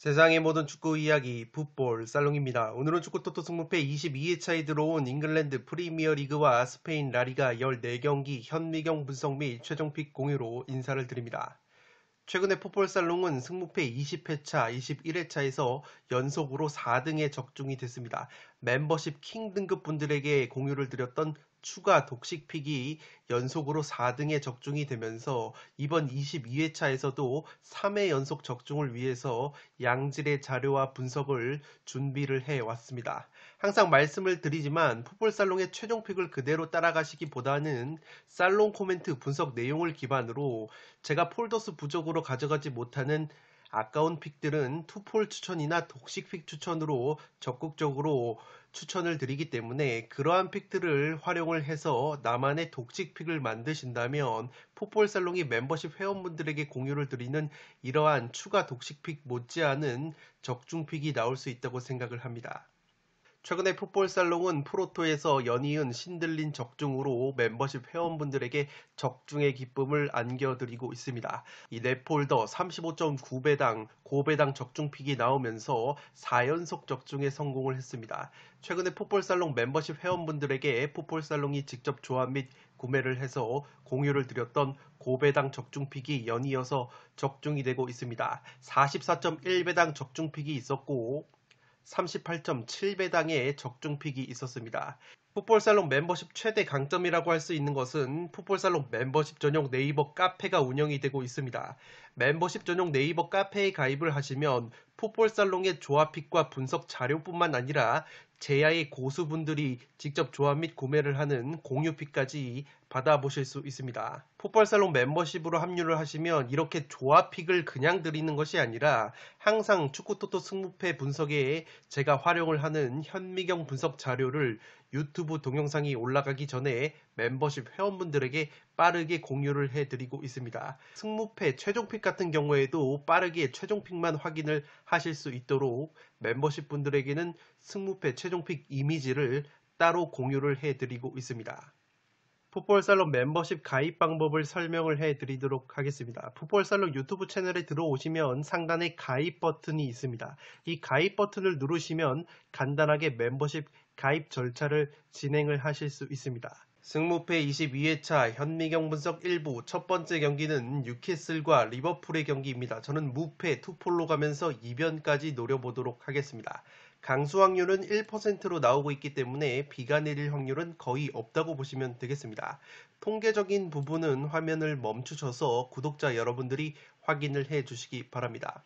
세상의 모든 축구 이야기 풋볼 살롱입니다. 오늘은 축구 토토 승무패 22회차에 들어온 잉글랜드 프리미어리그와 스페인 라리가 14경기 현미경 분석 및 최종픽 공유로 인사를 드립니다. 최근에 풋볼 살롱은 승무패 20회차, 21회차에서 연속으로 4등에 적중이 됐습니다. 멤버십 킹 등급 분들에게 공유를 드렸던 추가 독식픽이 연속으로 4등에 적중이 되면서 이번 22회차에서도 3회 연속 적중을 위해서 양질의 자료와 분석을 준비를 해왔습니다. 항상 말씀을 드리지만 풋볼살롱의 최종픽을 그대로 따라가시기보다는 살롱 코멘트 분석 내용을 기반으로 제가 폴더스 부족으로 가져가지 못하는 아까운 픽들은 투폴 추천이나 독식 픽 추천으로 적극적으로 추천을 드리기 때문에 그러한 픽들을 활용을 해서 나만의 독식 픽을 만드신다면 풋볼살롱이 멤버십 회원분들에게 공유를 드리는 이러한 추가 독식 픽 못지않은 적중 픽이 나올 수 있다고 생각을 합니다. 최근에 풋볼살롱은 프로토에서 연이은 신들린 적중으로 멤버십 회원분들에게 적중의 기쁨을 안겨드리고 있습니다. 이 넷폴더 35.9배당, 고배당 적중픽이 나오면서 4연속 적중에 성공을 했습니다. 최근에 풋볼살롱 멤버십 회원분들에게 풋볼살롱이 직접 조합 및 구매를 해서 공유를 드렸던 고배당 적중픽이 연이어서 적중이 되고 있습니다. 44.1배당 적중픽이 있었고 38.7배당의 적중픽이 있었습니다. 풋볼살롱 멤버십 최대 강점이라고 할 수 있는 것은 풋볼살롱 멤버십 전용 네이버 카페가 운영이 되고 있습니다. 멤버십 전용 네이버 카페에 가입을 하시면 풋볼살롱의 조합픽과 분석 자료뿐만 아니라 제야의 고수분들이 직접 조합 및 구매를 하는 공유픽까지 받아보실 수 있습니다. 풋볼살롱 멤버십으로 합류를 하시면 이렇게 조합픽을 그냥 드리는 것이 아니라 항상 축구토토 승무패 분석에 제가 활용을 하는 현미경 분석 자료를 유튜브 동영상이 올라가기 전에 멤버십 회원분들에게 빠르게 공유를 해드리고 있습니다. 승무패 최종픽 같은 경우에도 빠르게 최종픽만 확인을 하실 수 있도록 멤버십 분들에게는 승무패 최종픽 이미지를 따로 공유를 해드리고 있습니다. 풋볼살롱 멤버십 가입 방법을 설명을 해드리도록 하겠습니다. 풋볼살롱 유튜브 채널에 들어오시면 상단에 가입 버튼이 있습니다. 이 가입 버튼을 누르시면 간단하게 멤버십 가입 절차를 진행을 하실 수 있습니다. 승무패 22회차 현미경 분석 1부 첫 번째 경기는 뉴캐슬과 리버풀의 경기입니다. 저는 무패 투폴로 가면서 이변까지 노려보도록 하겠습니다. 강수 확률은 1%로 나오고 있기 때문에 비가 내릴 확률은 거의 없다고 보시면 되겠습니다. 통계적인 부분은 화면을 멈추셔서 구독자 여러분들이 확인을 해 주시기 바랍니다.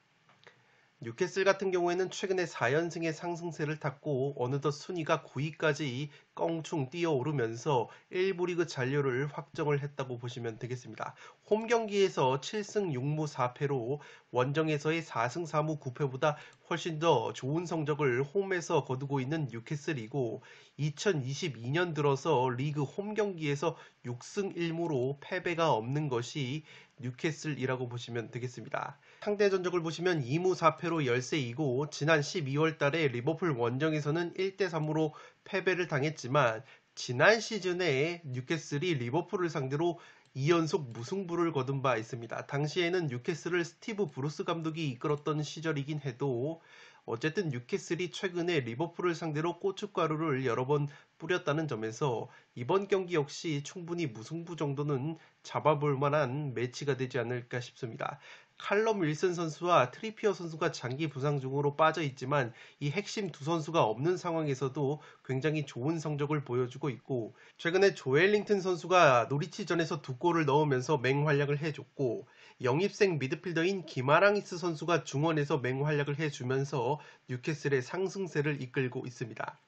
뉴캐슬 같은 경우에는 최근에 4연승의 상승세를 탔고 어느덧 순위가 9위까지 껑충 뛰어오르면서 1부 리그 잔류를 확정을 했다고 보시면 되겠습니다. 홈 경기에서 7승 6무 4패로 원정에서의 4승 4무 9패보다 훨씬 더 좋은 성적을 홈에서 거두고 있는 뉴캐슬이고 2022년 들어서 리그 홈 경기에서 6승 1무로 패배가 없는 것이 뉴캐슬이라고 보시면 되겠습니다. 상대 전적을 보시면 2무 4패로 열세이고 지난 12월 달에 리버풀 원정에서는 1대3으로 패배를 당했지만 지난 시즌에 뉴캐슬이 리버풀을 상대로 2연속 무승부를 거둔 바 있습니다. 당시에는 뉴캐슬을 스티브 브루스 감독이 이끌었던 시절이긴 해도 어쨌든 뉴캐슬이 최근에 리버풀을 상대로 고춧가루를 여러 번 뿌렸다는 점에서 이번 경기 역시 충분히 무승부 정도는 잡아볼 만한 매치가 되지 않을까 싶습니다. 칼럼 윌슨 선수와 트리피어 선수가 장기 부상 중으로 빠져 있지만 이 핵심 두 선수가 없는 상황에서도 굉장히 좋은 성적을 보여주고 있고 최근에 조엘링턴 선수가 노리치전에서 2골을 넣으면서 맹활약을 해줬고 영입생 미드필더인 기마랑이스 선수가 중원에서 맹활약을 해주면서 뉴캐슬의 상승세를 이끌고 있습니다.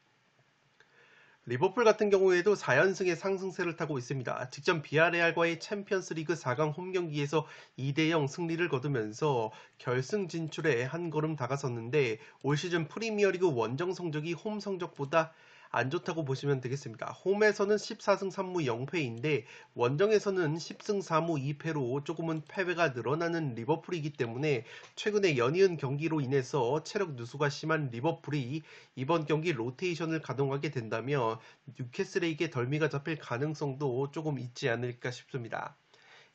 리버풀 같은 경우에도 4연승의 상승세를 타고 있습니다. 직전 비아레알과의 챔피언스리그 4강 홈경기에서 2대0 승리를 거두면서 결승 진출에 한 걸음 다가섰는데 올 시즌 프리미어리그 원정 성적이 홈 성적보다 안 좋다고 보시면 되겠습니다. 홈에서는 14승 3무 0패인데 원정에서는 10승 4무 2패로 조금은 패배가 늘어나는 리버풀이기 때문에 최근에 연이은 경기로 인해서 체력 누수가 심한 리버풀이 이번 경기 로테이션을 가동하게 된다면 뉴캐슬에게 덜미가 잡힐 가능성도 조금 있지 않을까 싶습니다.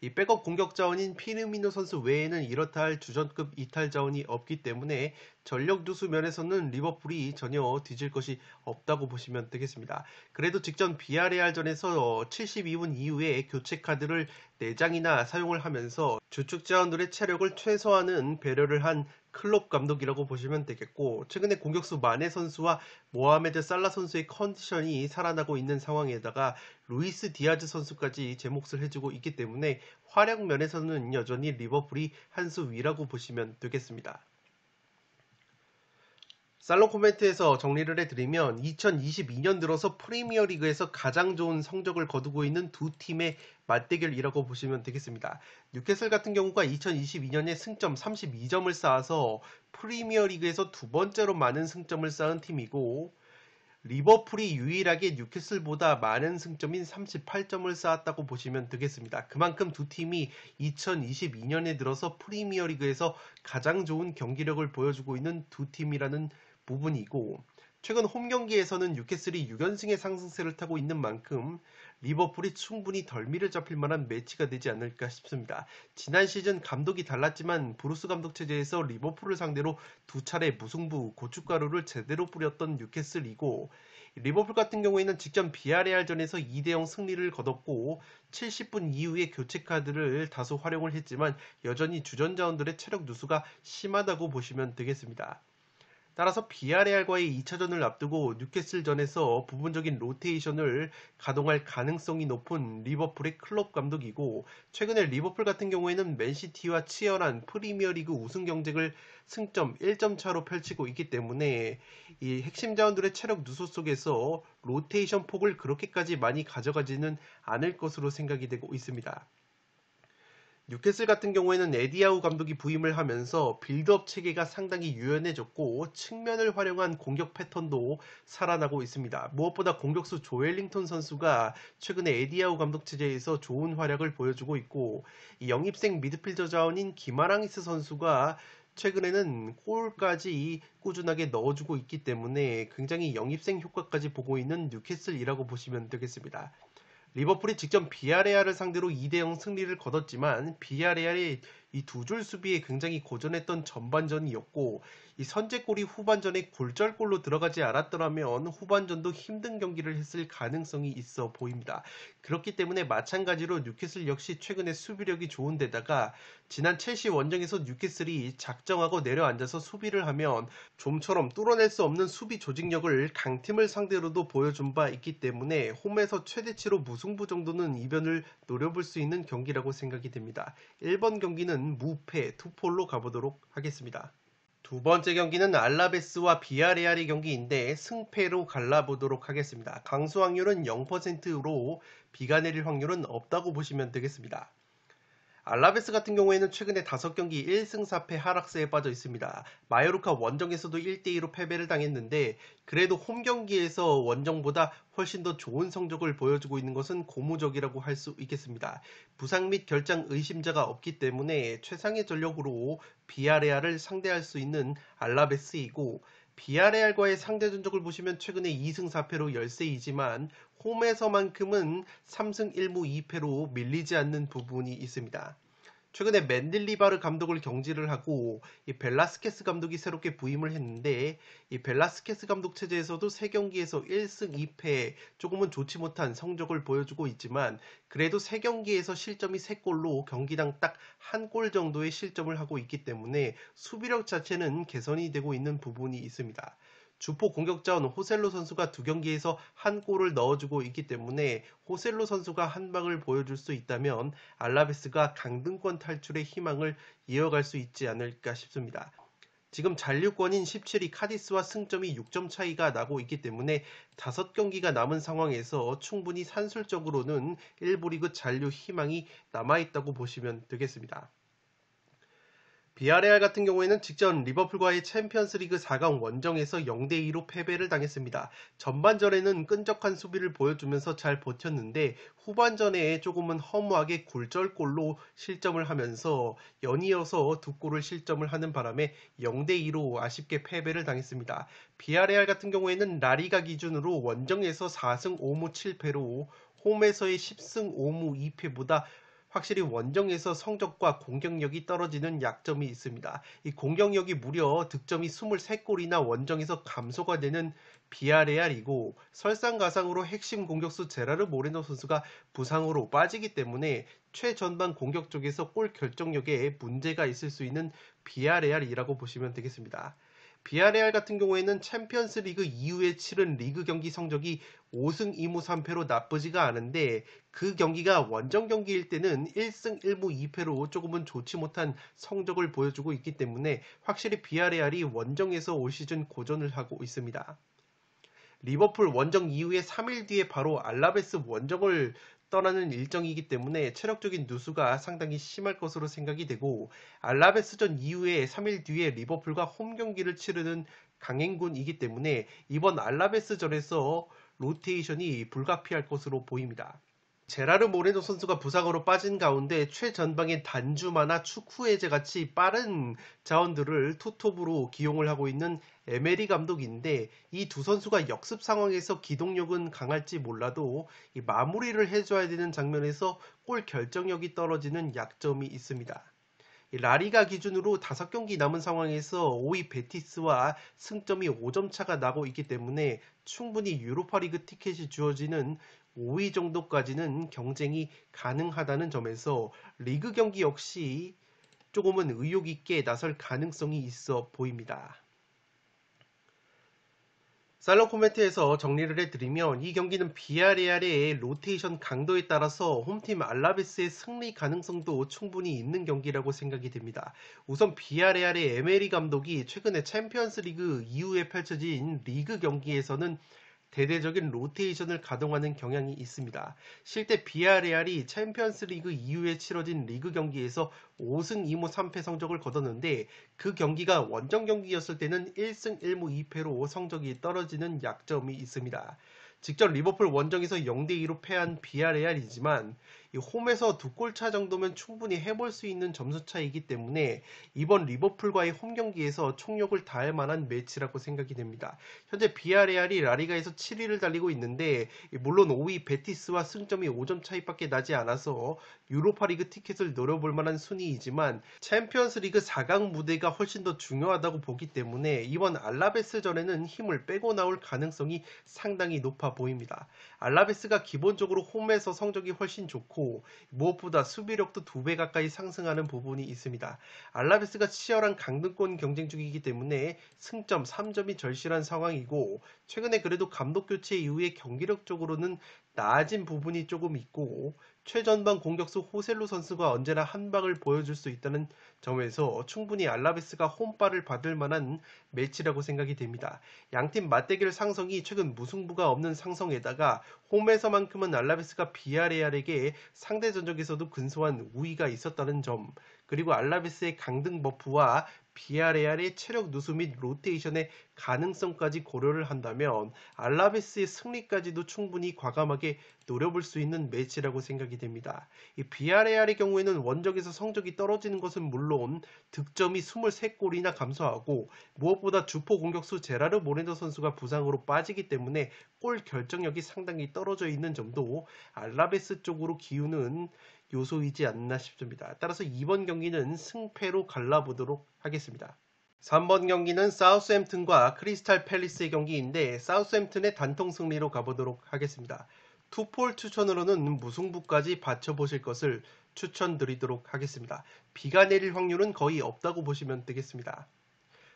이 백업 공격 자원인 피르미노 선수 외에는 이렇다 할 주전급 이탈 자원이 없기 때문에 전력 누수 면에서는 리버풀이 전혀 뒤질 것이 없다고 보시면 되겠습니다. 그래도 직전 비아레알전에서 72분 이후에 교체 카드를 4장이나 사용을 하면서 주축 자원들의 체력을 최소화하는 배려를 한 클롭 감독이라고 보시면 되겠고, 최근에 공격수 마네 선수와 모하메드 살라 선수의 컨디션이 살아나고 있는 상황에다가 루이스 디아즈 선수까지 제 몫을 해주고 있기 때문에 활약 면에서는 여전히 리버풀이 한 수 위라고 보시면 되겠습니다. 살롱 코멘트에서 정리를 해드리면 2022년 들어서 프리미어리그에서 가장 좋은 성적을 거두고 있는 두 팀의 맞대결이라고 보시면 되겠습니다. 뉴캐슬 같은 경우가 2022년에 승점 32점을 쌓아서 프리미어리그에서 두 번째로 많은 승점을 쌓은 팀이고, 리버풀이 유일하게 뉴캐슬보다 많은 승점인 38점을 쌓았다고 보시면 되겠습니다. 그만큼 두 팀이 2022년에 들어서 프리미어리그에서 가장 좋은 경기력을 보여주고 있는 두 팀이라는 부분이고, 최근 홈 경기에서는 뉴캐슬이 6연승의 상승세를 타고 있는 만큼 리버풀이 충분히 덜미를 잡힐 만한 매치가 되지 않을까 싶습니다. 지난 시즌 감독이 달랐지만 브루스 감독 체제에서 리버풀을 상대로 두 차례 무승부 고춧가루를 제대로 뿌렸던 뉴캐슬이고, 리버풀 같은 경우에는 직전 비아레알전에서 2대0 승리를 거뒀고 70분 이후에 교체 카드를 다소 활용을 했지만 여전히 주전 자원들의 체력 누수가 심하다고 보시면 되겠습니다. 따라서 비아레알과의 2차전을 앞두고 뉴캐슬전에서 부분적인 로테이션을 가동할 가능성이 높은 리버풀의 클롭 감독이고, 최근에 리버풀 같은 경우에는 맨시티와 치열한 프리미어리그 우승 경쟁을 승점 1점 차로 펼치고 있기 때문에 이 핵심 자원들의 체력 누수 속에서 로테이션 폭을 그렇게까지 많이 가져가지는 않을 것으로 생각이 되고 있습니다. 뉴캐슬 같은 경우에는 에디아우 감독이 부임을 하면서 빌드업 체계가 상당히 유연해졌고 측면을 활용한 공격 패턴도 살아나고 있습니다. 무엇보다 공격수 조엘링턴 선수가 최근에 에디아우 감독 체제에서 좋은 활약을 보여주고 있고, 이 영입생 미드필더 자원인 기마랑이스 선수가 최근에는 골까지 꾸준하게 넣어주고 있기 때문에 굉장히 영입생 효과까지 보고 있는 뉴캐슬이라고 보시면 되겠습니다. 리버풀이 직전 비아레알을 상대로 2대0 승리를 거뒀지만 비아레알의 이 두 줄 수비에 굉장히 고전했던 전반전이었고, 이 선제골이 후반전에 골절골로 들어가지 않았더라면 후반전도 힘든 경기를 했을 가능성이 있어 보입니다. 그렇기 때문에 마찬가지로 뉴캐슬 역시 최근에 수비력이 좋은 데다가 지난 첼시 원정에서 뉴캐슬이 작정하고 내려앉아서 수비를 하면 좀처럼 뚫어낼 수 없는 수비 조직력을 강팀을 상대로도 보여준 바 있기 때문에 홈에서 최대치로 무승부 정도는 이변을 노려볼 수 있는 경기라고 생각이 됩니다. 1번 경기는 무패 투폴로 가보도록 하겠습니다. 두 번째 경기는 알라베스와 비아레알의 경기인데 승패로 갈라보도록 하겠습니다. 강수 확률은 0%로 비가 내릴 확률은 없다고 보시면 되겠습니다. 알라베스 같은 경우에는 최근에 5경기 1승 4패 하락세에 빠져 있습니다. 마요르카 원정에서도 1대2로 패배를 당했는데 그래도 홈 경기에서 원정보다 훨씬 더 좋은 성적을 보여주고 있는 것은 고무적이라고 할 수 있겠습니다. 부상 및 결장 의심자가 없기 때문에 최상의 전력으로 비아레알을 상대할 수 있는 알라베스이고, 비아레알과의 상대 전적을 보시면 최근에 2승 4패로 열세이지만 홈에서만큼은 3승 1무 2패로 밀리지 않는 부분이 있습니다. 최근에 맨딜리바르 감독을 경질을 하고 이 벨라스케스 감독이 새롭게 부임을 했는데, 이 벨라스케스 감독 체제에서도 3경기에서 1승 2패 조금은 좋지 못한 성적을 보여주고 있지만 그래도 3경기에서 실점이 3골로 경기당 딱 1골 정도의 실점을 하고 있기 때문에 수비력 자체는 개선이 되고 있는 부분이 있습니다. 주포 공격자원 호셀로 선수가 2경기에서 1골을 넣어주고 있기 때문에 호셀로 선수가 한 방을 보여줄 수 있다면 알라베스가 강등권 탈출의 희망을 이어갈 수 있지 않을까 싶습니다. 지금 잔류권인 17위 카디스와 승점이 6점 차이가 나고 있기 때문에 5경기가 남은 상황에서 충분히 산술적으로는 1부 리그 잔류 희망이 남아있다고 보시면 되겠습니다. 비아레알 같은 경우에는 직전 리버풀과의 챔피언스리그 4강 원정에서 0대2로 패배를 당했습니다. 전반전에는 끈적한 수비를 보여주면서 잘 버텼는데 후반전에 조금은 허무하게 굴절골로 실점을 하면서 연이어서 2골을 실점을 하는 바람에 0대2로 아쉽게 패배를 당했습니다. 비아레알 같은 경우에는 라리가 기준으로 원정에서 4승 5무 7패로 홈에서의 10승 5무 2패보다 확실히 원정에서 성적과 공격력이 떨어지는 약점이 있습니다. 이 공격력이 무려 득점이 23골이나 원정에서 감소가 되는 비아레알이고 설상가상으로 핵심 공격수 제라르 모레노 선수가 부상으로 빠지기 때문에 최전방 공격 쪽에서 골 결정력에 문제가 있을 수 있는 비아레알이라고 보시면 되겠습니다. 비아레알 같은 경우에는 챔피언스 리그 이후에 치른 리그 경기 성적이 5승 2무 3패로 나쁘지가 않은데 그 경기가 원정 경기일 때는 1승 1무 2패로 조금은 좋지 못한 성적을 보여주고 있기 때문에 확실히 비아레알이 원정에서 올 시즌 고전을 하고 있습니다. 리버풀 원정 이후에 3일 뒤에 바로 알라베스 원정을 떠나는 일정이기 때문에 체력적인 누수가 상당히 심할 것으로 생각이 되고 알라베스전 이후에 3일 뒤에 리버풀과 홈 경기를 치르는 강행군이기 때문에 이번 알라베스전에서 로테이션이 불가피할 것으로 보입니다. 제라르 모레노 선수가 부상으로 빠진 가운데 최전방의 단주마나 추쿠에제 같이 빠른 자원들을 투톱으로 기용을 하고 있는 에메리 감독인데 이 두 선수가 역습 상황에서 기동력은 강할지 몰라도 이 마무리를 해줘야 되는 장면에서 골 결정력이 떨어지는 약점이 있습니다. 라리가 기준으로 5경기 남은 상황에서 5위 베티스와 승점이 5점 차가 나고 있기 때문에 충분히 유로파리그 티켓이 주어지는 5위 정도까지는 경쟁이 가능하다는 점에서 리그 경기 역시 조금은 의욕 있게 나설 가능성이 있어 보입니다. 살롱 코멘트에서 정리를 해드리면 이 경기는 비아레알의 로테이션 강도에 따라서 홈팀 알라베스의 승리 가능성도 충분히 있는 경기라고 생각이 됩니다. 우선 비아레알의 에메리 감독이 최근에 챔피언스 리그 이후에 펼쳐진 리그 경기에서는 대대적인 로테이션을 가동하는 경향이 있습니다. 실제 비아레알이 챔피언스 리그 이후에 치러진 리그 경기에서 5승 2무 3패 성적을 거뒀는데 그 경기가 원정 경기였을 때는 1승 1무 2패로 성적이 떨어지는 약점이 있습니다. 직접 리버풀 원정에서 0대2로 패한 비아레알이지만 이 홈에서 2골차 정도면 충분히 해볼 수 있는 점수차이기 때문에 이번 리버풀과의 홈 경기에서 총력을 다할 만한 매치라고 생각이 됩니다. 현재 비아레알이 라리가에서 7위를 달리고 있는데 물론 5위 베티스와 승점이 5점 차이밖에 나지 않아서 유로파리그 티켓을 노려볼 만한 순위이지만 챔피언스리그 4강 무대가 훨씬 더 중요하다고 보기 때문에 이번 알라베스전에는 힘을 빼고 나올 가능성이 상당히 높아 보입니다. 알라베스가 기본적으로 홈에서 성적이 훨씬 좋고 무엇보다 수비력도 2배 가까이 상승하는 부분이 있습니다. 알라베스가 치열한 강등권 경쟁 중이기 때문에 승점 3점이 절실한 상황이고 최근에 그래도 감독 교체 이후에 경기력적으로는 나아진 부분이 조금 있고 최전방 공격수 호셀루 선수가 언제나 한 방을 보여줄 수 있다는 점에서 충분히 알라베스가 홈발을 받을 만한 매치라고 생각이 됩니다. 양팀 맞대결 상성이 최근 무승부가 없는 상성에다가 홈에서만큼은 알라베스가 비아레알에게 상대 전적에서도 근소한 우위가 있었다는 점, 그리고 알라베스의 강등 버프와 비아레알의 체력 누수 및 로테이션의 가능성까지 고려를 한다면 알라베스의 승리까지도 충분히 과감하게 노려볼 수 있는 매치라고 생각이 됩니다. 이 비아레알의 경우에는 원정에서 성적이 떨어지는 것은 물론 득점이 23골이나 감소하고 무엇보다 주포 공격수 제라르 모레노 선수가 부상으로 빠지기 때문에 골 결정력이 상당히 떨어져 있는 점도 알라베스 쪽으로 기우는 요소이지 않나 싶습니다. 따라서 이번 경기는 승패로 갈라보도록 하겠습니다. 3번 경기는 사우스햄튼과 크리스탈 팰리스의 경기인데 사우스햄튼의 단통 승리로 가보도록 하겠습니다. 투폴 추천으로는 무승부까지 받쳐보실 것을 추천드리도록 하겠습니다. 비가 내릴 확률은 거의 없다고 보시면 되겠습니다.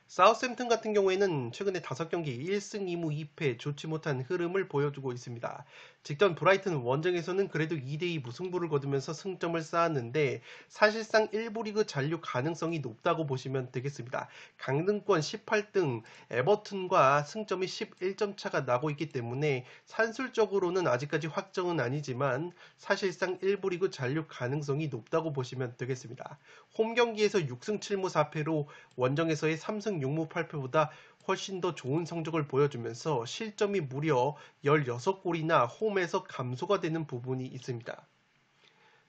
사우스햄튼 같은 경우에는 최근에 5경기 1승 2무 2패 좋지 못한 흐름을 보여주고 있습니다. 직전 브라이튼 원정에서는 그래도 2대2 무승부를 거두면서 승점을 쌓았는데 사실상 1부 리그 잔류 가능성이 높다고 보시면 되겠습니다. 강등권 18등 에버튼과 승점이 11점 차가 나고 있기 때문에 산술적으로는 아직까지 확정은 아니지만 사실상 1부 리그 잔류 가능성이 높다고 보시면 되겠습니다. 홈 경기에서 6승 7무 4패로 원정에서의 3승 6무 8패보다 훨씬 더 좋은 성적을 보여주면서 실점이 무려 16골이나 홈에서 감소가 되는 부분이 있습니다.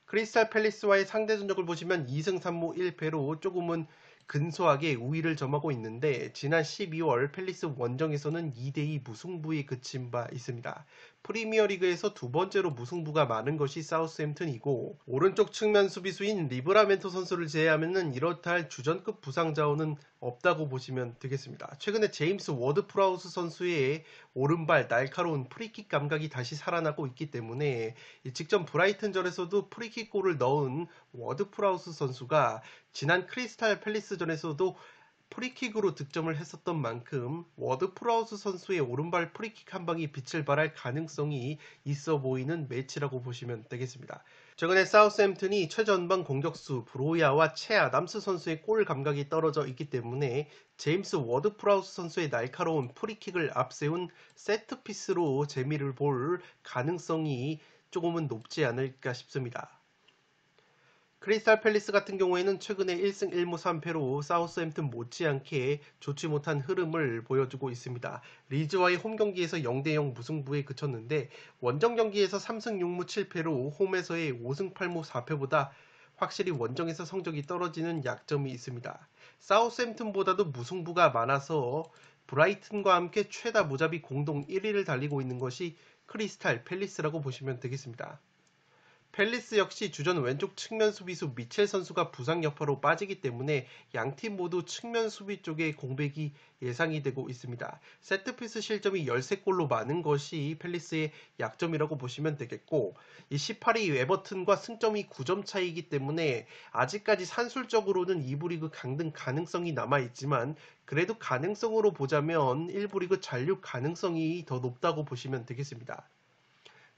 크리스탈 팰리스와의 상대 전적을 보시면 2승 3무 1패로 조금은 근소하게 우위를 점하고 있는데 지난 12월 팰리스 원정에서는 2대2 무승부에 그친 바 있습니다. 프리미어리그에서 두 번째로 무승부가 많은 것이 사우스햄튼이고 오른쪽 측면 수비수인 리브라멘토 선수를 제외하면 이렇다 할 주전급 부상 자원은 없다고 보시면 되겠습니다. 최근에 제임스 워드 프라우스 선수의 오른발 날카로운 프리킥 감각이 다시 살아나고 있기 때문에 직전 브라이튼전에서도 프리킥 골을 넣은 워드 프라우스 선수가 지난 크리스탈 팰리스전에서도 프리킥으로 득점을 했었던 만큼 워드 프라우스 선수의 오른발 프리킥 한 방이 빛을 발할 가능성이 있어 보이는 매치라고 보시면 되겠습니다. 최근에 사우스햄튼이 최전방 공격수 브로야와 채 아담스 선수의 골 감각이 떨어져 있기 때문에 제임스 워드 프라우스 선수의 날카로운 프리킥을 앞세운 세트피스로 재미를 볼 가능성이 조금은 높지 않을까 싶습니다. 크리스탈 팰리스 같은 경우에는 최근에 1승 1무 3패로 사우스햄튼 못지않게 좋지 못한 흐름을 보여주고 있습니다. 리즈와의 홈 경기에서 0대0 무승부에 그쳤는데 원정 경기에서 3승 6무 7패로 홈에서의 5승 8무 4패보다 확실히 원정에서 성적이 떨어지는 약점이 있습니다. 사우스햄튼보다도 무승부가 많아서 브라이튼과 함께 최다 무자비 공동 1위를 달리고 있는 것이 크리스탈 팰리스라고 보시면 되겠습니다. 팰리스 역시 주전 왼쪽 측면 수비수 미첼 선수가 부상 여파로 빠지기 때문에 양팀 모두 측면 수비 쪽에 공백이 예상이 되고 있습니다. 세트피스 실점이 13골로 많은 것이 팰리스의 약점이라고 보시면 되겠고 이 18위 에버튼과 승점이 9점 차이이기 때문에 아직까지 산술적으로는 2부 리그 강등 가능성이 남아있지만 그래도 가능성으로 보자면 1부 리그 잔류 가능성이 더 높다고 보시면 되겠습니다.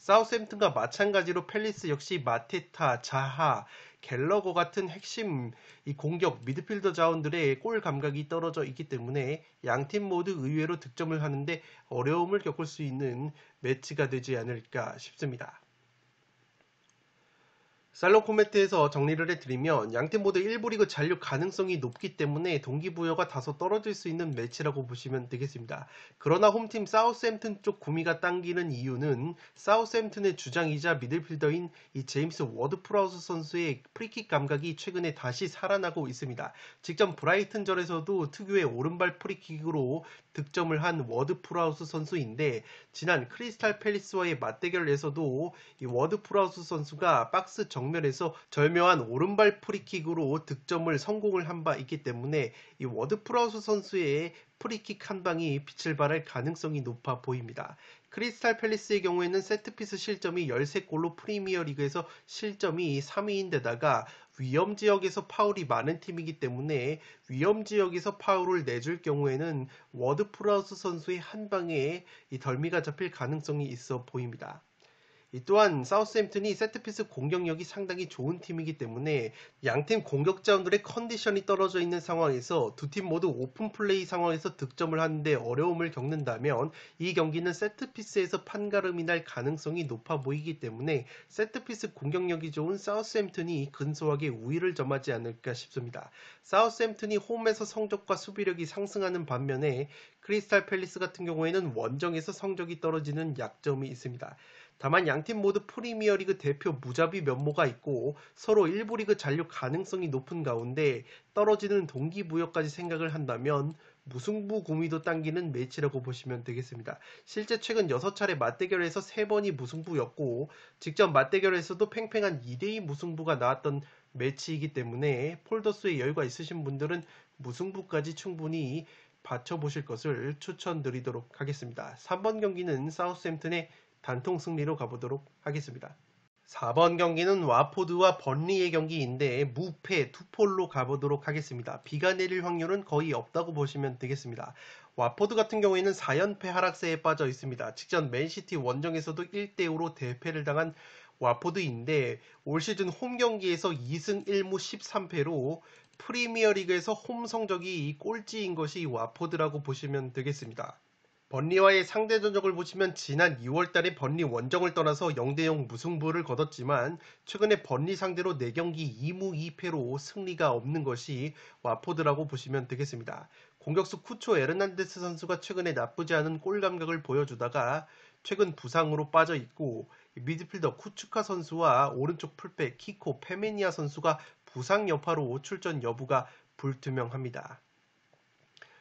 사우스햄튼과 마찬가지로 팰리스 역시 마테타, 자하, 갤러거 같은 핵심 이 공격 미드필더 자원들의 골 감각이 떨어져 있기 때문에 양팀 모두 의외로 득점을 하는데 어려움을 겪을 수 있는 매치가 되지 않을까 싶습니다. 살롱 코멘트에서 정리를 해드리면 양팀 모두 1부 리그 잔류 가능성이 높기 때문에 동기부여가 다소 떨어질 수 있는 매치라고 보시면 되겠습니다. 그러나 홈팀 사우스햄튼 쪽 구미가 당기는 이유는 사우스햄튼의 주장이자 미들필더인 이 제임스 워드 프라우스 선수의 프리킥 감각이 최근에 다시 살아나고 있습니다. 직전 브라이튼전에서도 특유의 오른발 프리킥으로 득점을 한 워드 프라우스 선수인데 지난 크리스탈 팰리스와의 맞대결에서도 이 워드 프라우스 선수가 박스 정면에서 절묘한 오른발 프리킥으로 득점을 성공을 한 바 있기 때문에 이 워드 프라우스 선수의 프리킥 한 방이 빛을 발할 가능성이 높아 보입니다. 크리스탈 팰리스의 경우에는 세트피스 실점이 13골로 프리미어리그에서 실점이 3위인데다가 위험지역에서 파울이 많은 팀이기 때문에 위험지역에서 파울을 내줄 경우에는 워드 프라우스 선수의 한 방에 이 덜미가 잡힐 가능성이 있어 보입니다. 또한 사우스햄튼이 세트피스 공격력이 상당히 좋은 팀이기 때문에 양팀 공격 자원들의 컨디션이 떨어져 있는 상황에서 두 팀 모두 오픈 플레이 상황에서 득점을 하는데 어려움을 겪는다면 이 경기는 세트피스에서 판가름이 날 가능성이 높아 보이기 때문에 세트피스 공격력이 좋은 사우스햄튼이 근소하게 우위를 점하지 않을까 싶습니다. 사우스햄튼이 홈에서 성적과 수비력이 상승하는 반면에 크리스탈 팰리스 같은 경우에는 원정에서 성적이 떨어지는 약점이 있습니다. 다만 양팀 모두 프리미어리그 대표 무자비 면모가 있고 서로 1부 리그 잔류 가능성이 높은 가운데 떨어지는 동기부여까지 생각을 한다면 무승부 구미도 당기는 매치라고 보시면 되겠습니다. 실제 최근 6차례 맞대결에서 3번이 무승부였고 직전 맞대결에서도 팽팽한 2대2 무승부가 나왔던 매치이기 때문에 폴더스에 여유가 있으신 분들은 무승부까지 충분히 받쳐보실 것을 추천드리도록 하겠습니다. 3번 경기는 사우스햄튼의 단통 승리로 가보도록 하겠습니다. 4번 경기는 와포드와 번리의 경기인데 무패 투폴로 가보도록 하겠습니다. 비가 내릴 확률은 거의 없다고 보시면 되겠습니다. 와포드 같은 경우에는 4연패 하락세에 빠져 있습니다. 직전 맨시티 원정에서도 1대5로 대패를 당한 와포드인데 올 시즌 홈 경기에서 2승 1무 13패로 프리미어리그에서 홈 성적이 꼴찌인 것이 와포드라고 보시면 되겠습니다. 번리와의 상대 전적을 보시면 지난 2월달에 번리 원정을 떠나서 0대0 무승부를 거뒀지만 최근에 번리 상대로 4경기 2무 2패로 승리가 없는 것이 와포드라고 보시면 되겠습니다. 공격수 쿠초 에르난데스 선수가 최근에 나쁘지 않은 골 감각을 보여주다가 최근 부상으로 빠져 있고 미드필더 쿠츠카 선수와 오른쪽 풀백 키코 페메니아 선수가 부상 여파로 출전 여부가 불투명합니다.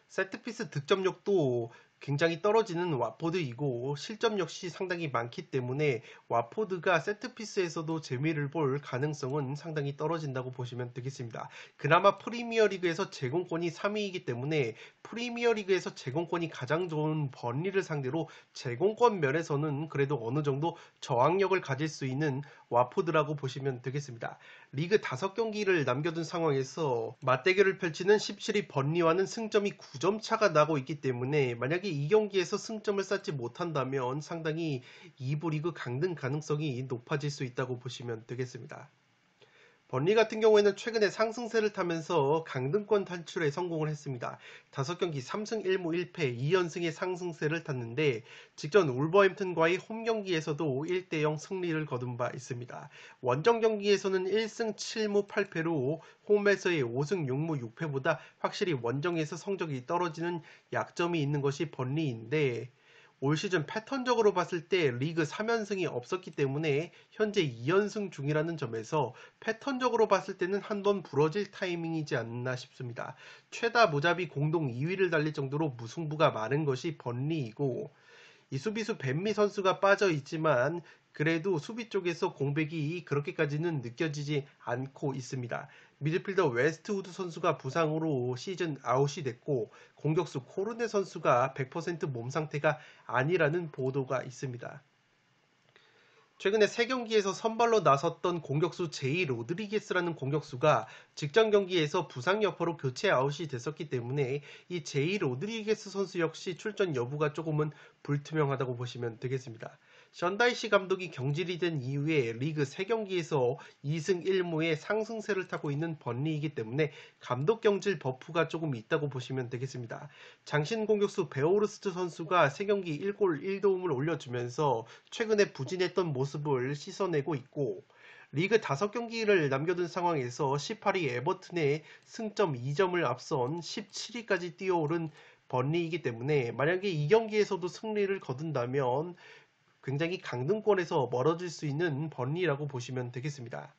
세트피스 득점력도 굉장히 떨어지는 와포드이고 실점 역시 상당히 많기 때문에 와포드가 세트피스에서도 재미를 볼 가능성은 상당히 떨어진다고 보시면 되겠습니다. 그나마 프리미어리그에서 제공권이 3위이기 때문에 프리미어리그에서 제공권이 가장 좋은 번리를 상대로 제공권 면에서는 그래도 어느 정도 저항력을 가질 수 있는 와포드라고 보시면 되겠습니다. 리그 5경기를 남겨둔 상황에서 맞대결을 펼치는 17위 번리와는 승점이 9점 차가 나고 있기 때문에 만약에 이 경기에서 승점을 쌓지 못한다면 상당히 2부 리그 강등 가능성이 높아질 수 있다고 보시면 되겠습니다. 번리 같은 경우에는 최근에 상승세를 타면서 강등권 탈출에 성공을 했습니다. 5경기 3승 1무 1패 2연승의 상승세를 탔는데 직전 울버햄튼과의 홈 경기에서도 1대0 승리를 거둔 바 있습니다. 원정 경기에서는 1승 7무 8패로 홈에서의 5승 6무 6패보다 확실히 원정에서 성적이 떨어지는 약점이 있는 것이 번리인데 올 시즌 패턴적으로 봤을 때 리그 3연승이 없었기 때문에 현재 2연승 중이라는 점에서 패턴적으로 봤을 때는 한번 부러질 타이밍이지 않나 싶습니다. 최다 무자비 공동 2위를 달릴 정도로 무승부가 많은 것이 번리이고 이 수비수 벤미 선수가 빠져 있지만 그래도 수비 쪽에서 공백이 그렇게까지는 느껴지지 않고 있습니다. 미드필더 웨스트우드 선수가 부상으로 시즌 아웃이 됐고 공격수 코르네 선수가 100% 몸 상태가 아니라는 보도가 있습니다. 최근에 3경기에서 선발로 나섰던 공격수 제이 로드리게스라는 공격수가 직전 경기에서 부상 여파로 교체 아웃이 됐었기 때문에 이 제이 로드리게스 선수 역시 출전 여부가 조금은 불투명하다고 보시면 되겠습니다. 션다이시 감독이 경질이 된 이후에 리그 3경기에서 2승 1무의 상승세를 타고 있는 번리이기 때문에 감독 경질 버프가 조금 있다고 보시면 되겠습니다. 장신 공격수 베오르스트 선수가 3경기 1골 1도움을 올려주면서 최근에 부진했던 모습을 씻어내고 있고 리그 5경기를 남겨둔 상황에서 18위 에버튼의 승점 2점을 앞선 17위까지 뛰어오른 번리이기 때문에 만약에 이 경기에서도 승리를 거둔다면 굉장히 강등권에서 멀어질 수 있는 번리라고 보시면 되겠습니다.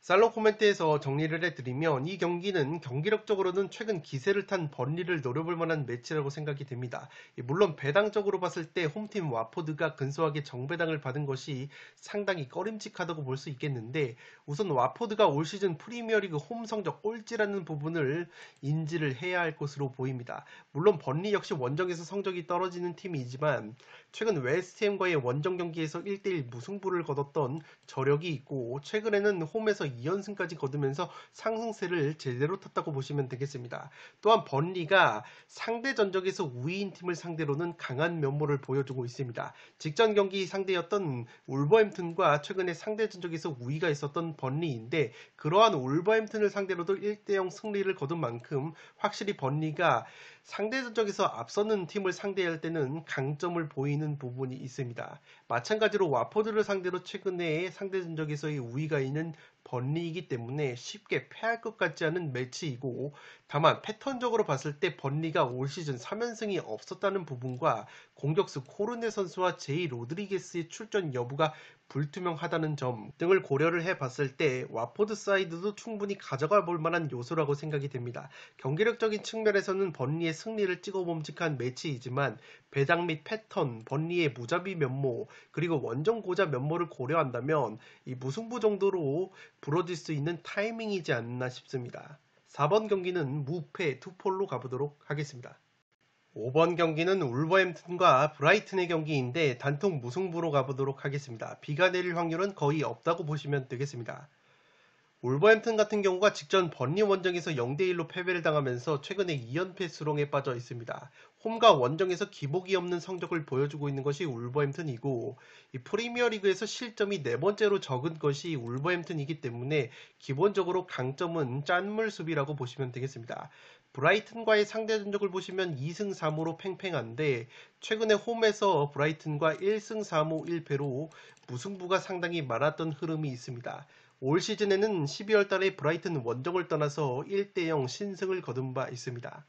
살롱 코멘트에서 정리를 해드리면 이 경기는 경기력적으로는 최근 기세를 탄 번리를 노려볼 만한 매치라고 생각이 됩니다. 물론 배당적으로 봤을 때 홈팀 와포드가 근소하게 정배당을 받은 것이 상당히 꺼림칙하다고 볼 수 있겠는데 우선 와포드가 올 시즌 프리미어리그 홈 성적 꼴찌라는 부분을 인지를 해야 할 것으로 보입니다. 물론 번리 역시 원정에서 성적이 떨어지는 팀이지만 최근 웨스트햄과의 원정 경기에서 1대1 무승부를 거뒀던 저력이 있고 최근에는 홈에서 2연승까지 거두면서 상승세를 제대로 탔다고 보시면 되겠습니다. 또한 번리가 상대 전적에서 우위인 팀을 상대로는 강한 면모를 보여주고 있습니다. 직전 경기 상대였던 울버햄튼과 최근에 상대 전적에서 우위가 있었던 번리인데 그러한 울버햄튼을 상대로도 1대0 승리를 거둔 만큼 확실히 번리가 상대 전적에서 앞서는 팀을 상대할 때는 강점을 보이는 부분이 있습니다. 마찬가지로 와포드를 상대로 최근에 상대 전적에서의 우위가 있는 번리이기 때문에 쉽게 패할 것 같지 않은 매치이고 다만 패턴적으로 봤을 때 번리가 올 시즌 3연승이 없었다는 부분과 공격수 코르네 선수와 제이 로드리게스의 출전 여부가 불투명하다는 점 등을 고려를 해봤을 때 와포드 사이드도 충분히 가져가 볼 만한 요소라고 생각이 됩니다. 경기력적인 측면에서는 번리의 승리를 찍어봄직한 매치이지만 배당 및 패턴, 번리의 무자비 면모, 그리고 원정 고자 면모를 고려한다면 이 무승부 정도로 부러질 수 있는 타이밍이지 않나 싶습니다. 4번 경기는 무패 투폴로 가보도록 하겠습니다. 5번 경기는 울버햄튼과 브라이튼의 경기인데 단통 무승부로 가보도록 하겠습니다. 비가 내릴 확률은 거의 없다고 보시면 되겠습니다. 울버햄튼 같은 경우가 직전 번리 원정에서 0대1로 패배를 당하면서 최근에 2연패 수렁에 빠져 있습니다. 홈과 원정에서 기복이 없는 성적을 보여주고 있는 것이 울버햄튼이고 이 프리미어리그에서 실점이 4번째로 적은 것이 울버햄튼이기 때문에 기본적으로 강점은 짠물 수비라고 보시면 되겠습니다. 브라이튼과의 상대 전적을 보시면 2승 3무로 팽팽한데 최근에 홈에서 브라이튼과 1승 3무 1패로 무승부가 상당히 많았던 흐름이 있습니다. 올 시즌에는 12월 달에 브라이튼 원정을 떠나서 1대0 신승을 거둔 바 있습니다.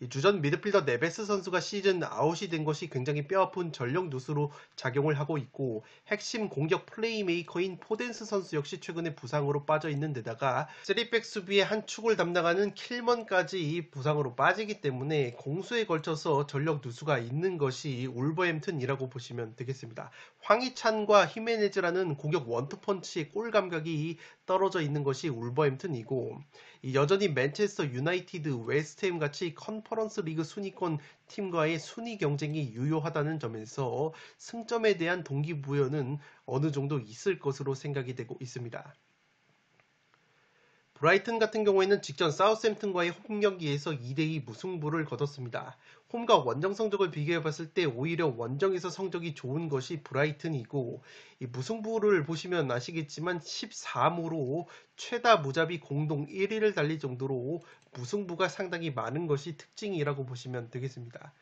이 주전 미드필더 네베스 선수가 시즌 아웃이 된 것이 굉장히 뼈아픈 전력 누수로 작용을 하고 있고, 핵심 공격 플레이메이커인 포덴스 선수 역시 최근에 부상으로 빠져 있는 데다가 3백 수비의 한 축을 담당하는 킬먼까지 부상으로 빠지기 때문에 공수에 걸쳐서 전력 누수가 있는 것이 울버햄튼이라고 보시면 되겠습니다. 황희찬과 히메네즈라는 공격 원투펀치의 골 감각이 떨어져 있는 것이 울버햄튼이고, 여전히 맨체스터 유나이티드, 웨스트햄 같이 컨퍼런스 리그 순위권 팀과의 순위 경쟁이 유효하다는 점에서 승점에 대한 동기부여는 어느 정도 있을 것으로 생각이 되고 있습니다. 브라이튼 같은 경우에는 직전 사우스햄튼과의 홈 경기에서 2대2 무승부를 거뒀습니다. 홈과 원정 성적을 비교해봤을 때 오히려 원정에서 성적이 좋은 것이 브라이튼이고, 이 무승부를 보시면 아시겠지만 13무로 최다 무자비 공동 1위를 달릴 정도로 무승부가 상당히 많은 것이 특징이라고 보시면 되겠습니다.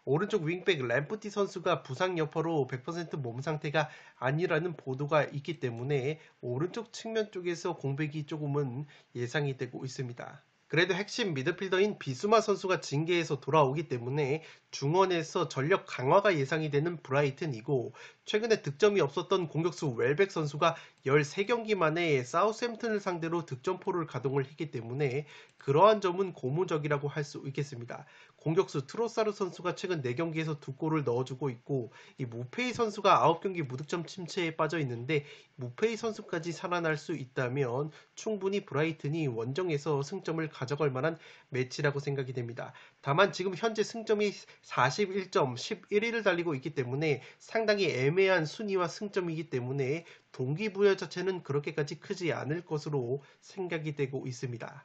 오른쪽 윙백 램프티 선수가 부상 여파로 100% 몸 상태가 아니라는 보도가 있기 때문에 오른쪽 측면 쪽에서 공백이 조금은 예상이 되고 있습니다. 그래도 핵심 미드필더인 비수마 선수가 징계에서 돌아오기 때문에 중원에서 전력 강화가 예상이 되는 브라이튼이고, 최근에 득점이 없었던 공격수 웰백 선수가 13경기 만에 사우스햄튼을 상대로 득점포를 가동을 했기 때문에 그러한 점은 고무적이라고 할 수 있겠습니다. 공격수 트로사르 선수가 최근 4경기에서 2골을 넣어주고 있고, 이 무페이 선수가 9경기 무득점 침체에 빠져 있는데 무페이 선수까지 살아날 수 있다면 충분히 브라이튼이 원정에서 승점을 가져갈 만한 매치라고 생각이 됩니다. 다만 지금 현재 승점이 41점 11위를 달리고 있기 때문에 상당히 애매한 순위와 승점이기 때문에 동기부여 자체는 그렇게까지 크지 않을 것으로 생각이 되고 있습니다.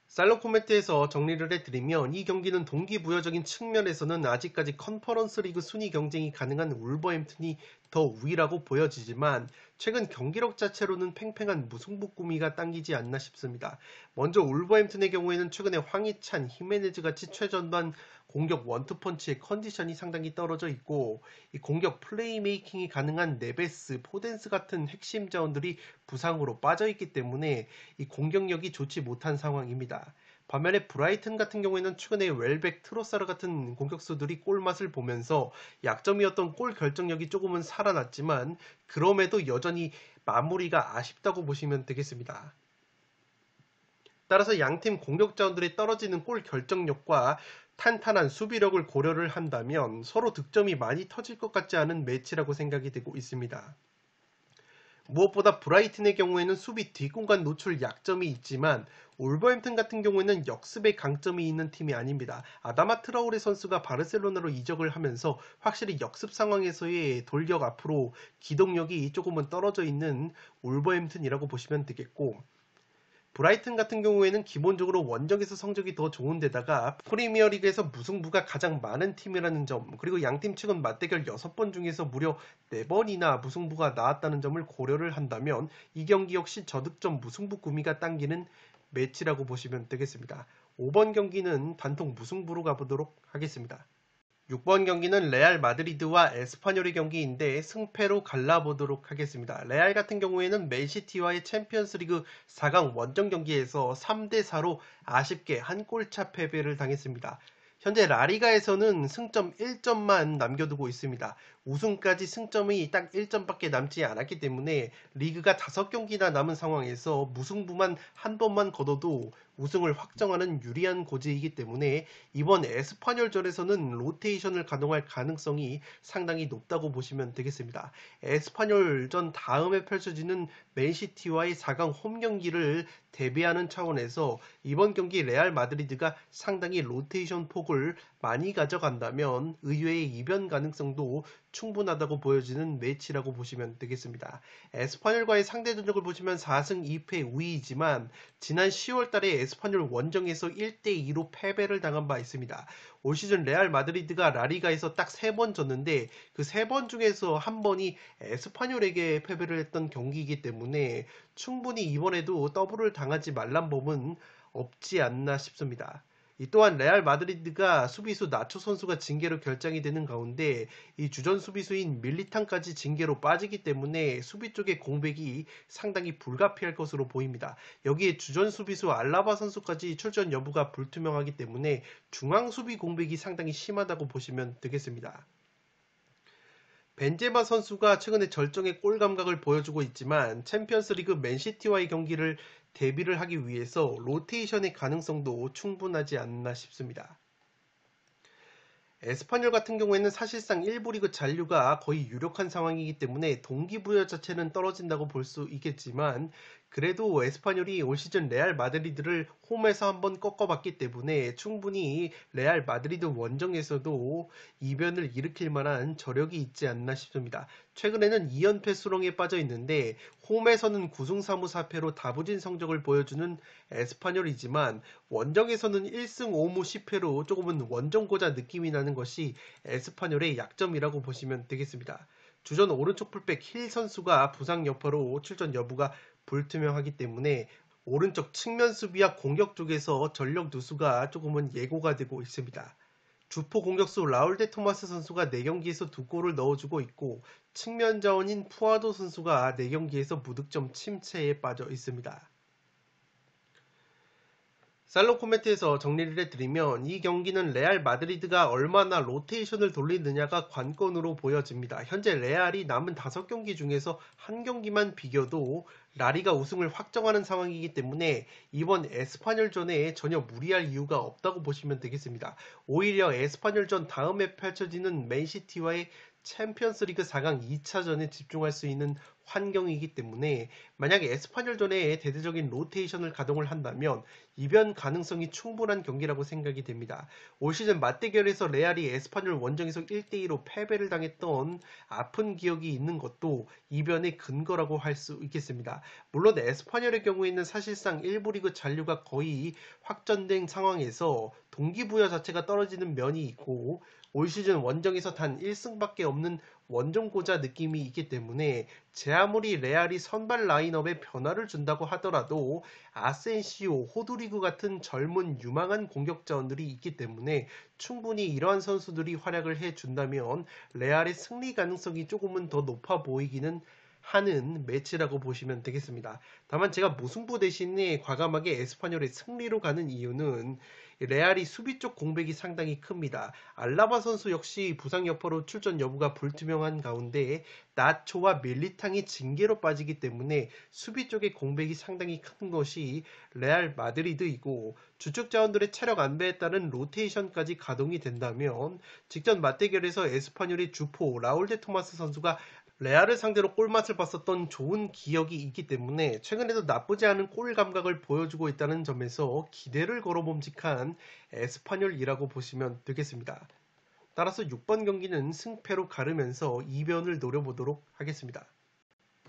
살롱 코멘트에서 정리를 해드리면, 이 경기는 동기부여적인 측면에서는 아직까지 컨퍼런스 리그 순위 경쟁이 가능한 울버햄튼이 더 우위라고 보여지지만 최근 경기력 자체로는 팽팽한 무승부 꾸미가 당기지 않나 싶습니다. 먼저 울버햄튼의 경우에는 최근에 황희찬, 히메네즈 같이 최전방 공격 원투펀치의 컨디션이 상당히 떨어져 있고, 이 공격 플레이메이킹이 가능한 네베스, 포덴스 같은 핵심 자원들이 부상으로 빠져 있기 때문에 이 공격력이 좋지 못한 상황입니다. 반면에 브라이튼 같은 경우에는 최근에 웰백, 트로사르 같은 공격수들이 골맛을 보면서 약점이었던 골 결정력이 조금은 살아났지만 그럼에도 여전히 마무리가 아쉽다고 보시면 되겠습니다. 따라서 양팀 공격 자원들이 떨어지는 골 결정력과 탄탄한 수비력을 고려를 한다면 서로 득점이 많이 터질 것 같지 않은 매치라고 생각이 되고 있습니다. 무엇보다 브라이튼의 경우에는 수비 뒷공간 노출 약점이 있지만 울버햄튼 같은 경우에는 역습의 강점이 있는 팀이 아닙니다. 아다마 트라오레 선수가 바르셀로나로 이적을 하면서 확실히 역습 상황에서의 돌격 앞으로 기동력이 조금은 떨어져 있는 울버햄튼이라고 보시면 되겠고, 브라이튼 같은 경우에는 기본적으로 원정에서 성적이 더 좋은데다가 프리미어리그에서 무승부가 가장 많은 팀이라는 점, 그리고 양팀 최근 맞대결 6번 중에서 무려 4번이나 무승부가 나왔다는 점을 고려를 한다면 이 경기 역시 저득점 무승부 구미가 당기는 매치라고 보시면 되겠습니다. 5번 경기는 단통 무승부로 가보도록 하겠습니다. 6번 경기는 레알 마드리드와 에스파뇰의 경기인데 승패로 갈라보도록 하겠습니다. 레알 같은 경우에는 맨시티와의 챔피언스리그 4강 원정 경기에서 3대4로 아쉽게 한 골차 패배를 당했습니다. 현재 라리가에서는 승점 1점만 남겨두고 있습니다. 우승까지 승점이 딱 1점밖에 남지 않았기 때문에 리그가 5경기나 남은 상황에서 무승부만 한 번만 거둬도 우승을 확정하는 유리한 고지이기 때문에 이번 에스파뇰전에서는 로테이션을 가동할 가능성이 상당히 높다고 보시면 되겠습니다. 에스파뇰전 다음에 펼쳐지는 맨시티와의 4강 홈 경기를 대비하는 차원에서 이번 경기 레알 마드리드가 상당히 로테이션 폭을 많이 가져간다면 의외의 이변 가능성도 충분하다고 보여지는 매치라고 보시면 되겠습니다. 에스파뇰과의 상대 전적을 보시면 4승 2패 우위이지만 지난 10월 달에 에스파뇰 원정에서 1대2로 패배를 당한 바 있습니다. 올 시즌 레알 마드리드가 라리가에서 딱 3번 졌는데 그 3번 중에서 한 번이 에스파뇰에게 패배를 했던 경기이기 때문에 충분히 이번에도 더블을 당하지 말란 법은 없지 않나 싶습니다. 이 또한 레알 마드리드가 수비수 나초 선수가 징계로 결정이 되는 가운데 이 주전 수비수인 밀리탕까지 징계로 빠지기 때문에 수비 쪽의 공백이 상당히 불가피할 것으로 보입니다. 여기에 주전 수비수 알라바 선수까지 출전 여부가 불투명하기 때문에 중앙 수비 공백이 상당히 심하다고 보시면 되겠습니다. 벤제마 선수가 최근에 절정의 골 감각을 보여주고 있지만 챔피언스리그 맨시티와의 경기를 대비를 하기 위해서 로테이션의 가능성도 충분하지 않나 싶습니다. 에스파뇰 같은 경우에는 사실상 1부 리그 잔류가 거의 유력한 상황이기 때문에 동기부여 자체는 떨어진다고 볼 수 있겠지만 그래도 에스파뇰이 올 시즌 레알 마드리드를 홈에서 한번 꺾어봤기 때문에 충분히 레알 마드리드 원정에서도 이변을 일으킬 만한 저력이 있지 않나 싶습니다. 최근에는 2연패 수렁에 빠져 있는데 홈에서는 9승 3무 4패로 다부진 성적을 보여주는 에스파뇰이지만 원정에서는 1승 5무 10패로 조금은 원정고자 느낌이 나는 것이 에스파뇰의 약점이라고 보시면 되겠습니다. 주전 오른쪽 풀백 힐 선수가 부상 여파로 출전 여부가 불투명하기 때문에 오른쪽 측면 수비와 공격 쪽에서 전력 누수가 조금은 예고가 되고 있습니다. 주포 공격수 라울 데 토마스 선수가 4경기에서 2골을 넣어주고 있고 측면 자원인 푸아도 선수가 4경기에서 무득점 침체에 빠져 있습니다. 살롱 코멘트에서 정리를 해드리면 이 경기는 레알 마드리드가 얼마나 로테이션을 돌리느냐가 관건으로 보여집니다. 현재 레알이 남은 5경기 중에서 한 경기만 비겨도 라리가 우승을 확정하는 상황이기 때문에 이번 에스파뇰전에 전혀 무리할 이유가 없다고 보시면 되겠습니다. 오히려 에스파뇰전 다음에 펼쳐지는 맨시티와의 챔피언스리그 4강 2차전에 집중할 수 있는 환경이기 때문에 만약에 에스파뇰전에 대대적인 로테이션을 가동을 한다면 이변 가능성이 충분한 경기라고 생각이 됩니다. 올 시즌 맞대결에서 레알이 에스파뇰 원정에서 1대2로 패배를 당했던 아픈 기억이 있는 것도 이변의 근거라고 할 수 있겠습니다. 물론 에스파뇰의 경우에는 사실상 1부 리그 잔류가 거의 확정된 상황에서 동기부여 자체가 떨어지는 면이 있고 올 시즌 원정에서 단 1승밖에 없는 원정고자 느낌이 있기 때문에 제 아무리 레알이 선발 라인업에 변화를 준다고 하더라도 아센시오, 호드리그 같은 젊은 유망한 공격자원들이 있기 때문에 충분히 이러한 선수들이 활약을 해준다면 레알의 승리 가능성이 조금은 더 높아 보이기는 하는 매치라고 보시면 되겠습니다. 다만 제가 무승부 대신에 과감하게 에스파뇰의 승리로 가는 이유는 레알이 수비 쪽 공백이 상당히 큽니다. 알라바 선수 역시 부상 여파로 출전 여부가 불투명한 가운데 나초와 밀리탕이 징계로 빠지기 때문에 수비 쪽의 공백이 상당히 큰 것이 레알 마드리드이고 주축 자원들의 체력 안배에 따른 로테이션까지 가동이 된다면 직전 맞대결에서 에스파뇰의 주포 라울 데 토마스 선수가 레알을 상대로 골맛을 봤었던 좋은 기억이 있기 때문에 최근에도 나쁘지 않은 골 감각을 보여주고 있다는 점에서 기대를 걸어봄직한 에스파뇰이라고 보시면 되겠습니다. 따라서 6번 경기는 승패로 가르면서 이변을 노려보도록 하겠습니다.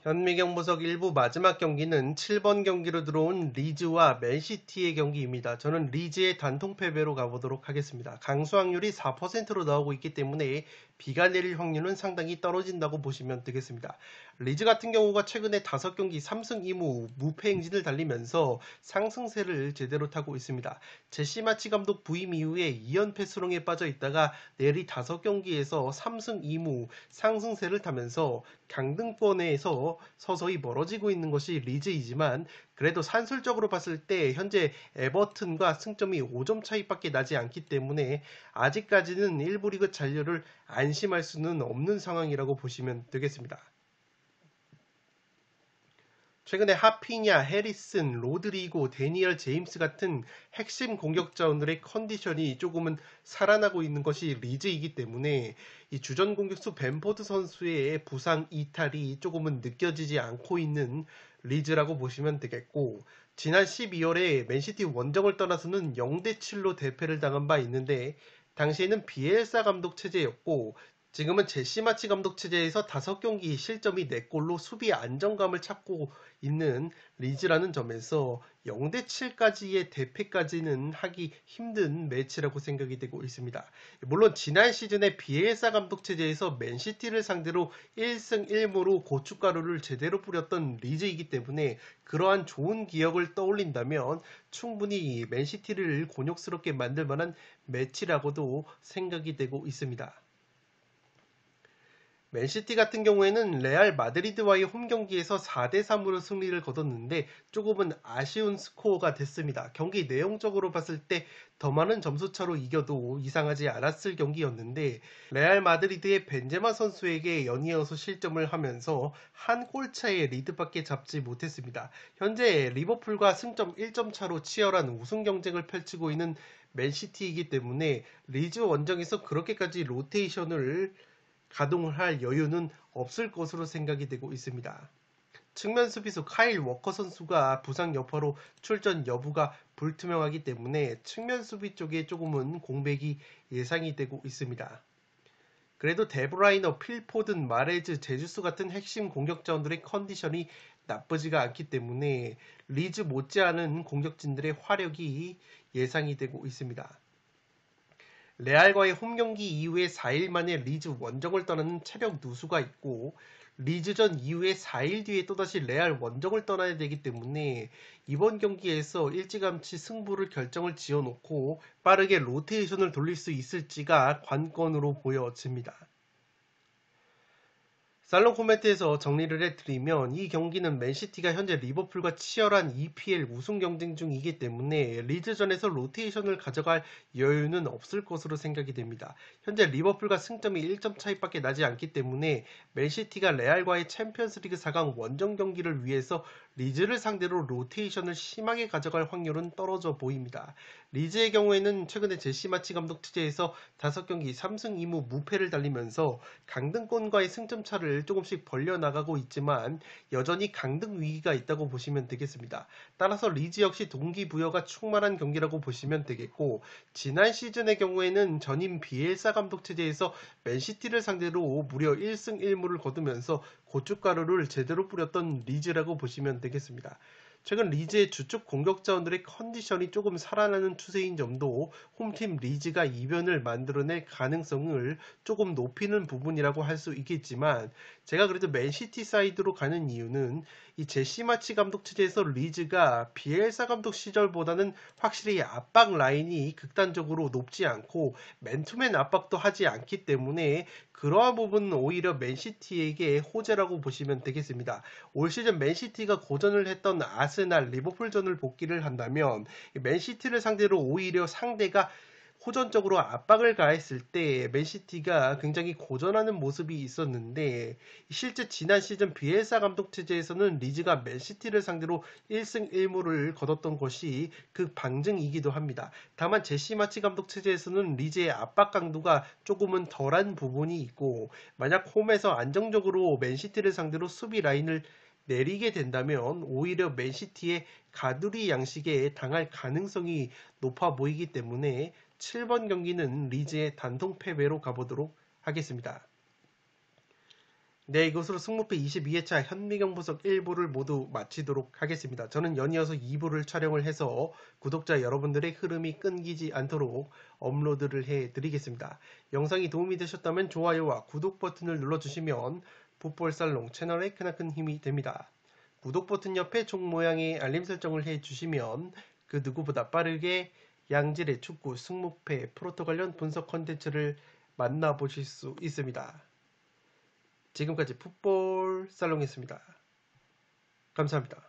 현미경보석 1부 마지막 경기는 7번 경기로 들어온 리즈와 맨시티의 경기입니다. 저는 리즈의 단통 패배로 가보도록 하겠습니다. 강수 확률이 4%로 나오고 있기 때문에 비가 내릴 확률은 상당히 떨어진다고 보시면 되겠습니다. 리즈 같은 경우가 최근에 5경기 3승 2무 무패 행진을 달리면서 상승세를 제대로 타고 있습니다. 제시 마치 감독 부임 이후에 2연패 수렁에 빠져 있다가 내리 5경기에서 3승 2무 상승세를 타면서 강등권에서 서서히 멀어지고 있는 것이 리즈이지만 그래도 산술적으로 봤을 때 현재 에버튼과 승점이 5점 차이밖에 나지 않기 때문에 아직까지는 1부 리그 잔류를 안심할 수는 없는 상황이라고 보시면 되겠습니다. 최근에 하피냐, 해리슨, 로드리고, 데니얼 제임스 같은 핵심 공격자원들의 컨디션이 조금은 살아나고 있는 것이 리즈이기 때문에 이 주전 공격수 벤포드 선수의 부상 이탈이 조금은 느껴지지 않고 있는 리즈라고 보시면 되겠고 지난 12월에 맨시티 원정을 떠나서는 0대7로 대패를 당한 바 있는데 당시에는 비엘사 감독 체제였고 지금은 제시마치 감독 체제에서 5경기 실점이 4골로 수비 안정감을 찾고 있는 리즈라는 점에서 0대7까지의 대패까지는 하기 힘든 매치라고 생각이 되고 있습니다. 물론 지난 시즌에 비엘사 감독 체제에서 맨시티를 상대로 1승 1무로 고춧가루를 제대로 뿌렸던 리즈이기 때문에 그러한 좋은 기억을 떠올린다면 충분히 맨시티를 곤욕스럽게 만들 만한 매치라고도 생각이 되고 있습니다. 맨시티 같은 경우에는 레알 마드리드와의 홈 경기에서 4대3으로 승리를 거뒀는데 조금은 아쉬운 스코어가 됐습니다. 경기 내용적으로 봤을 때 더 많은 점수차로 이겨도 이상하지 않았을 경기였는데 레알 마드리드의 벤제마 선수에게 연이어서 실점을 하면서 한 골차의 리드밖에 잡지 못했습니다. 현재 리버풀과 승점 1점 차로 치열한 우승 경쟁을 펼치고 있는 맨시티이기 때문에 리즈 원정에서 그렇게까지 로테이션을 가동을 할 여유는 없을 것으로 생각이 되고 있습니다. 측면 수비수 카일 워커 선수가 부상 여파로 출전 여부가 불투명하기 때문에 측면 수비 쪽에 조금은 공백이 예상이 되고 있습니다. 그래도 데브라이너, 필포든, 마레즈, 제주스 같은 핵심 공격자원들의 컨디션이 나쁘지가 않기 때문에 리즈 못지않은 공격진들의 화력이 예상이 되고 있습니다. 레알과의 홈경기 이후에 4일 만에 리즈 원정을 떠나는 체력 누수가 있고 리즈전 이후에 4일 뒤에 또다시 레알 원정을 떠나야 되기 때문에 이번 경기에서 일찌감치 승부를 결정을 지어놓고 빠르게 로테이션을 돌릴 수 있을지가 관건으로 보여집니다. 살롱 코멘트에서 정리를 해드리면 이 경기는 맨시티가 현재 리버풀과 치열한 EPL 우승 경쟁 중이기 때문에 리즈전에서 로테이션을 가져갈 여유는 없을 것으로 생각이 됩니다. 현재 리버풀과 승점이 1점 차이밖에 나지 않기 때문에 맨시티가 레알과의 챔피언스리그 4강 원정 경기를 위해서 리즈를 상대로 로테이션을 심하게 가져갈 확률은 떨어져 보입니다. 리즈의 경우에는 최근에 제시마치 감독 체제에서 5경기 3승 2무 무패를 달리면서 강등권과의 승점 차를 조금씩 벌려나가고 있지만 여전히 강등 위기가 있다고 보시면 되겠습니다. 따라서 리즈 역시 동기부여가 충만한 경기라고 보시면 되겠고 지난 시즌의 경우에는 전임 비엘사 감독 체제에서 맨시티를 상대로 무려 1승 1무를 거두면서 고춧가루를 제대로 뿌렸던 리즈라고 보시면 되겠습니다. 최근 리즈의 주축 공격자원들의 컨디션이 조금 살아나는 추세인 점도 홈팀 리즈가 이변을 만들어낼 가능성을 조금 높이는 부분이라고 할 수 있겠지만 제가 그래도 맨시티 사이드로 가는 이유는 이 제시마치 감독 체제에서 리즈가 비엘사 감독 시절보다는 확실히 압박 라인이 극단적으로 높지 않고 맨투맨 압박도 하지 않기 때문에 그러한 부분은 오히려 맨시티에게 호재라고 보시면 되겠습니다. 올 시즌 맨시티가 고전을 했던 아스날, 리버풀전을 복귀를 한다면 맨시티를 상대로 오히려 상대가 호전적으로 압박을 가했을 때 맨시티가 굉장히 고전하는 모습이 있었는데 실제 지난 시즌 비엘사 감독 체제에서는 리즈가 맨시티를 상대로 1승 1무를 거뒀던 것이 그 방증이기도 합니다. 다만 제시마치 감독 체제에서는 리즈의 압박 강도가 조금은 덜한 부분이 있고 만약 홈에서 안정적으로 맨시티를 상대로 수비 라인을 내리게 된다면 오히려 맨시티의 가두리 양식에 당할 가능성이 높아 보이기 때문에 7번 경기는 리즈의 단통 패배로 가보도록 하겠습니다. 네, 이것으로 승무패 22회차 현미경 분석 1부를 모두 마치도록 하겠습니다. 저는 연이어서 2부를 촬영을 해서 구독자 여러분들의 흐름이 끊기지 않도록 업로드를 해드리겠습니다. 영상이 도움이 되셨다면 좋아요와 구독 버튼을 눌러주시면 풋볼살롱 채널에 크나큰 힘이 됩니다. 구독 버튼 옆에 종 모양의 알림 설정을 해주시면 그 누구보다 빠르게 양질의 축구 승무패 프로토 관련 분석 컨텐츠를 만나보실 수 있습니다. 지금까지 풋볼 살롱이었습니다. 감사합니다.